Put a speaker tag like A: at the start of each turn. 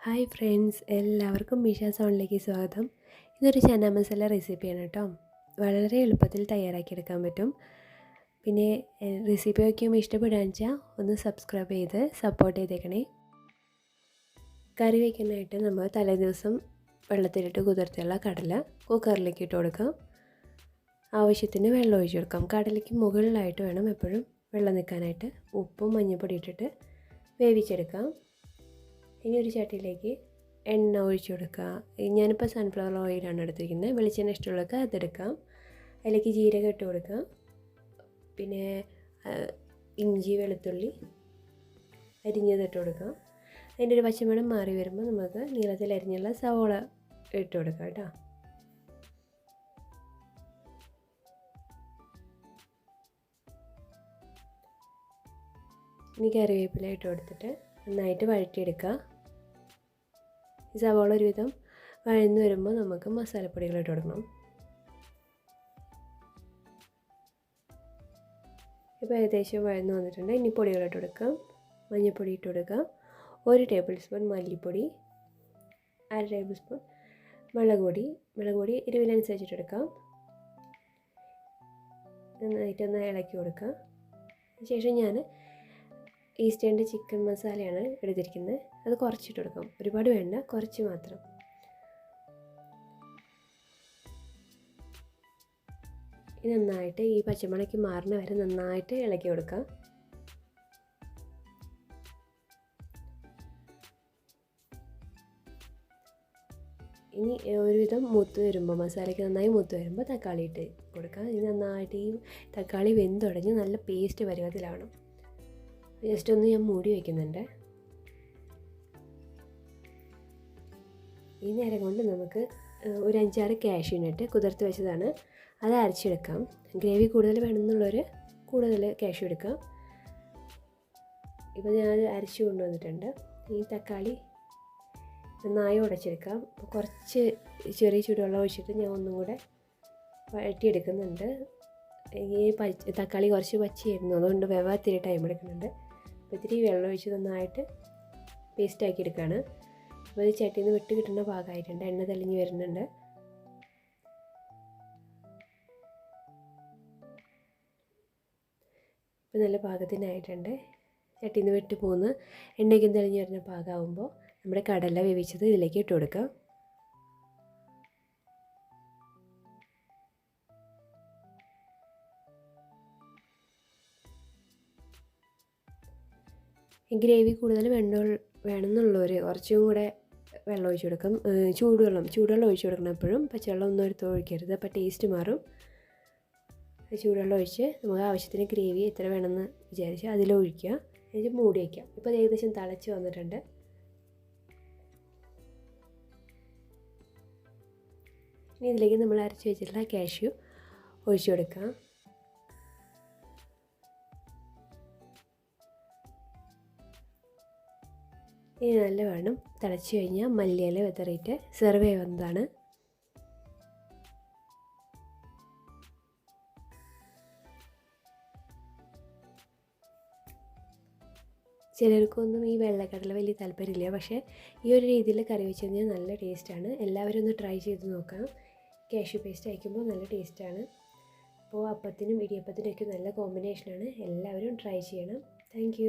A: Hi friends, എല്ലാവർക്കും മീഷാസ് ഓണിലേക്ക് സ്വാഗതം. ഇതൊരു ചന മസാല റെസിപ്പിയാണ് കേട്ടോ. വളരെ എളുപ്പത്തിൽ തയ്യാറാക്കിയെടുക്കാൻ പറ്റും. പിന്നെ റെസിപ്പി വയ്ക്കുമ്പോൾ ഇഷ്ടപ്പെടുകയെന്ന് വെച്ചാൽ ഒന്ന് സബ്സ്ക്രൈബ് ചെയ്ത് സപ്പോർട്ട് ചെയ്തേക്കണേ. കറി വയ്ക്കാനായിട്ട് നമ്മൾ തലേദിവസം വെള്ളത്തിലിട്ട് കുതിർത്തുള്ള കടല കുക്കറിലേക്ക് ഇട്ട് കൊടുക്കാം. ആവശ്യത്തിന് വെള്ളം ഒഴിച്ച് കൊടുക്കാം. കടലയ്ക്ക് മുകളിലായിട്ട് വേണം എപ്പോഴും വെള്ളം നിൽക്കാനായിട്ട്. ഉപ്പും മഞ്ഞൾപ്പൊടി ഇട്ടിട്ട് വേവിച്ചെടുക്കാം. ഇനി ഒരു ചട്ടിയിലേക്ക് എണ്ണ ഒഴിച്ച് കൊടുക്കുക. ഞാനിപ്പോൾ സൺഫ്ലവർ ഓയിലാണ് എടുത്തിരിക്കുന്നത്. വെളിച്ചെണ്ണ ഇഷ്ടമുള്ളതൊക്കെ അതെടുക്കാം. അതിലേക്ക് ജീരകം ഇട്ട് കൊടുക്കാം. പിന്നെ ഇഞ്ചി വെളുത്തുള്ളി അരിഞ്ഞതിട്ട് കൊടുക്കാം. അതിൻ്റെ ഒരു പച്ചമണം മാറി വരുമ്പോൾ നമുക്ക് നീളത്തിൽ അരിഞ്ഞുള്ള സവോള ഇട്ട് കൊടുക്കാം കേട്ടോ. ഇനി കറിവേപ്പില ഇട്ട് കൊടുത്തിട്ട് നന്നായിട്ട് വഴറ്റിയെടുക്കുക. ഈ സവാള ഒരുവിധം വഴന്ന് വരുമ്പോൾ നമുക്ക് മസാലപ്പൊടികൾ ഇട്ട് കൊടുക്കണം. ഇപ്പോൾ ഏകദേശം വഴന്ന് വന്നിട്ടുണ്ട്. ഇനി പൊടികൾ ഇട്ട് കൊടുക്കാം. മഞ്ഞൾപ്പൊടി ഇട്ട് കൊടുക്കാം. 1 ടേബിൾ സ്പൂൺ മല്ലിപ്പൊടി, 1/2 ടേബിൾ സ്പൂൺ മുളക് പൊടി എരിവിനനുസരിച്ചിട്ട് എടുക്കാം. നന്നായിട്ടൊന്ന് ഇളക്കി കൊടുക്കാം. ശേഷം ഞാൻ ഈസ്റ്റേണിൻ്റെ ചിക്കൻ മസാലയാണ് എടുത്തിരിക്കുന്നത്. അത് കുറച്ചിട്ട് കൊടുക്കാം. ഒരുപാട് വേണ്ട, കുറച്ച് മാത്രം. ഇത് നന്നായിട്ട് ഈ പച്ചമണയ്ക്ക് മാറുന്ന വരെ നന്നായിട്ട് ഇളക്കി കൊടുക്കാം. ഇനി ഒരുവിധം മൂത്ത് വരുമ്പോൾ, മസാലയ്ക്ക് നന്നായി മൂത്ത് വരുമ്പോൾ തക്കാളി ഇട്ട് കൊടുക്കാം. ഇത് നന്നായിട്ട് ഈ തക്കാളി വെന്തുടഞ്ഞ് നല്ല പേസ്റ്റ് പരുവത്തിലാവണം. ജസ്റ്റ് ഒന്ന് ഞാൻ മൂടി വയ്ക്കുന്നുണ്ട്. ഈ നേരം കൊണ്ട് നമുക്ക് ഒരു 5-6 കാഷ്യൂനട്ട് കുതിർത്ത് വെച്ചതാണ്, അത് അരച്ചെടുക്കാം. ഗ്രേവി കൂടുതൽ വേണമെന്നുള്ളവർ കൂടുതൽ കാഷ്യൂ എടുക്കാം. ഇപ്പോൾ ഞാൻ അരച്ച് കൊണ്ടുവന്നിട്ടുണ്ട്. ഈ തക്കാളി നന്നായി ഉടച്ചെടുക്കാം. അപ്പോൾ കുറച്ച് ചെറിയ ചൂടുവെള്ളം ഒഴിച്ചിട്ട് ഞാൻ ഒന്നും കൂടെ വഴറ്റിയെടുക്കുന്നുണ്ട്. ഈ തക്കാളി കുറച്ച് പച്ചയായിരുന്നു, അതുകൊണ്ട് വേവാൻ ഇത്തിരി ടൈം എടുക്കുന്നുണ്ട്. അപ്പോൾ ഇത്തിരി വെള്ളം ഒഴിച്ച് നന്നായിട്ട് പേസ്റ്റാക്കി എടുക്കുകയാണ്. അപ്പോൾ ഇത് ചട്ടിയിൽ നിന്ന് വിട്ട് കിട്ടുന്ന പാകമായിട്ടുണ്ട്. എണ്ണ തെളിഞ്ഞ് വരുന്നുണ്ട്. ഇപ്പോൾ നല്ല പാകത്തിനായിട്ടുണ്ട്. ചട്ടിയിൽ നിന്ന് വിട്ട് പോകുന്ന എണ്ണയ്ക്കും തെളിഞ്ഞ് വരുന്ന പാകമാകുമ്പോൾ നമ്മുടെ കടല വേവിച്ചത് ഇതിലേക്ക് ഇട്ട് കൊടുക്കാം. ഗ്രേവി കൂടുതൽ വേണമെന്നുള്ളവർ കുറച്ചും കൂടെ വെള്ളം ഒഴിച്ച് കൊടുക്കാം. ചൂടുവെള്ളം ഒഴിച്ച് കൊടുക്കണം. എപ്പോഴും പച്ചവെള്ളം ഒന്നും എടുത്ത് ഒഴിക്കരുത്, അപ്പോൾ ടേസ്റ്റ് മാറും. ചൂടുവെള്ളം ഒഴിച്ച് നമുക്ക് ആവശ്യത്തിന് ഗ്രേവി എത്ര വേണമെന്ന് വിചാരിച്ച് അതിലൊഴിക്കുക. എന്നിട്ട് മൂടി വയ്ക്കാം. ഇപ്പോൾ ഏകദേശം തിളച്ച് വന്നിട്ടുണ്ട്. ഇനി ഇതിലേക്ക് നമ്മൾ അരച്ച് വെച്ചിട്ടുള്ള കാഷ്യൂ ഒഴിച്ച് കൊടുക്കാം. ഇനി നല്ലവണ്ണം തിളച്ച് കഴിഞ്ഞാൽ മല്ലിയില വിതറിയിട്ട് സെർവ് ചെയ്യുന്നതാണ്. ചിലർക്കൊന്നും ഈ വെള്ളക്കടല വലിയ താല്പര്യമില്ല, പക്ഷേ ഈ ഒരു രീതിയിൽ കറി വെച്ച് കഴിഞ്ഞാൽ നല്ല ടേസ്റ്റാണ്. എല്ലാവരും ഒന്ന് ട്രൈ ചെയ്ത് നോക്കാം. കാഷ്യൂ പേസ്റ്റ് അയക്കുമ്പോൾ നല്ല ടേസ്റ്റാണ്. അപ്പോൾ അപ്പത്തിനും ഇടിയപ്പത്തിനൊക്കെ നല്ല കോമ്പിനേഷനാണ്. എല്ലാവരും ട്രൈ ചെയ്യണം. താങ്ക്